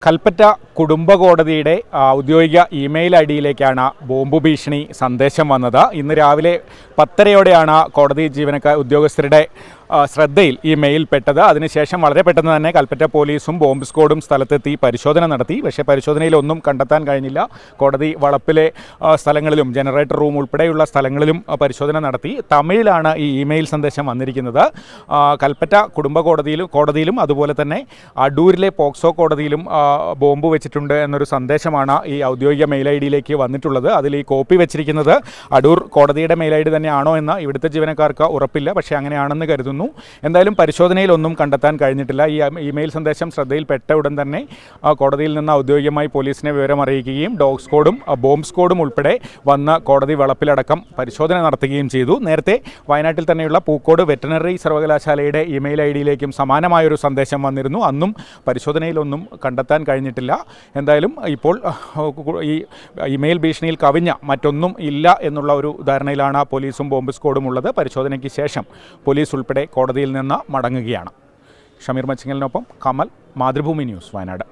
കൽപ്പറ്റ കുടുംബ കോടതിയുടെ ഔദ്യോഗിക ഇമെയിൽ ഐഡിയിലേക്കാണ് ബോംബ് ഭീഷണി സന്ദേശം വന്നത്. ഇന്ന് രാവിലെ 10:30-ഓടെയാണ് കോടതി ഉദ്യോഗസ്ഥരുടെ ശ്രദ്ധയിൽ ഈ മെയിൽ പെട്ടത്. അതിനുശേഷം വളരെ പെട്ടെന്ന് തന്നെ കൽപ്പറ്റ പോലീസും ബോംബ് സ്ക്വാഡും സ്ഥലത്തെത്തി പരിശോധന നടത്തി. പക്ഷേ പരിശോധനയിലൊന്നും കണ്ടെത്താൻ കഴിഞ്ഞില്ല. കോടതി വളപ്പിലെ സ്ഥലങ്ങളിലും ജനറേറ്റർ റൂം ഉൾപ്പെടെയുള്ള സ്ഥലങ്ങളിലും പരിശോധന നടത്തി. തമിഴിലാണ് ഈ ഇമെയിൽ സന്ദേശം വന്നിരിക്കുന്നത്. കൽപ്പറ്റ കുടുംബ കോടതിയിലും അതുപോലെ തന്നെ അടൂരിലെ പോക്സോ കോടതിയിലും ബോംബ് വെച്ചിട്ടുണ്ട് എന്നൊരു സന്ദേശമാണ് ഈ ഔദ്യോഗിക മെയിൽ ഐ ഡിയിലേക്ക് വന്നിട്ടുള്ളത്. അതിൽ ഈ കോപ്പി വെച്ചിരിക്കുന്നത് അടൂർ കോടതിയുടെ മെയിൽ ഐ ഡി തന്നെയാണോ എന്ന് ഇവിടുത്തെ ജീവനക്കാർക്ക് ഉറപ്പില്ല. പക്ഷേ അങ്ങനെയാണെന്ന് കരുതുന്നു. എന്തായാലും പരിശോധനയിലൊന്നും കണ്ടെത്താൻ കഴിഞ്ഞിട്ടില്ല. ഈ ഇമെയിൽ സന്ദേശം ശ്രദ്ധയിൽപ്പെട്ട ഉടൻ തന്നെ കോടതിയിൽ നിന്ന് ഔദ്യോഗികമായി പോലീസിനെ വിവരം അറിയിക്കുകയും ഡോഗ് സ്ക്വാഡും ബോംബ് സ്ക്വാഡും ഉൾപ്പെടെ വന്ന് കോടതി വളപ്പിലടക്കം പരിശോധന നടത്തുകയും ചെയ്തു. നേരത്തെ വയനാട്ടിൽ തന്നെയുള്ള പൂക്കോട് വെറ്ററിനറി സർവകലാശാലയുടെ ഇമെയിൽ ഐ ഡിയിലേക്കും സമാനമായൊരു സന്ദേശം വന്നിരുന്നു. അന്നും പരിശോധനയിലൊന്നും കണ്ടെത്താൻ കഴിഞ്ഞിട്ടില്ല. എന്തായാലും ഇപ്പോൾ ഈ ഇമെയിൽ ഭീഷണിയിൽ കവിഞ്ഞ മറ്റൊന്നും ഇല്ല എന്നുള്ള ഒരു ധാരണയിലാണ് പോലീസും ബോംബ് സ്ക്വാഡും ഉള്ളത്. പരിശോധനയ്ക്ക് ശേഷം പോലീസ് ഉൾപ്പെടെ കോടതിയിൽ നിന്ന് മടങ്ങുകയാണ്. ഷമീർ മച്ചിങ്ങലിനൊപ്പം കമൽ, മാതൃഭൂമി ന്യൂസ്, വയനാട്.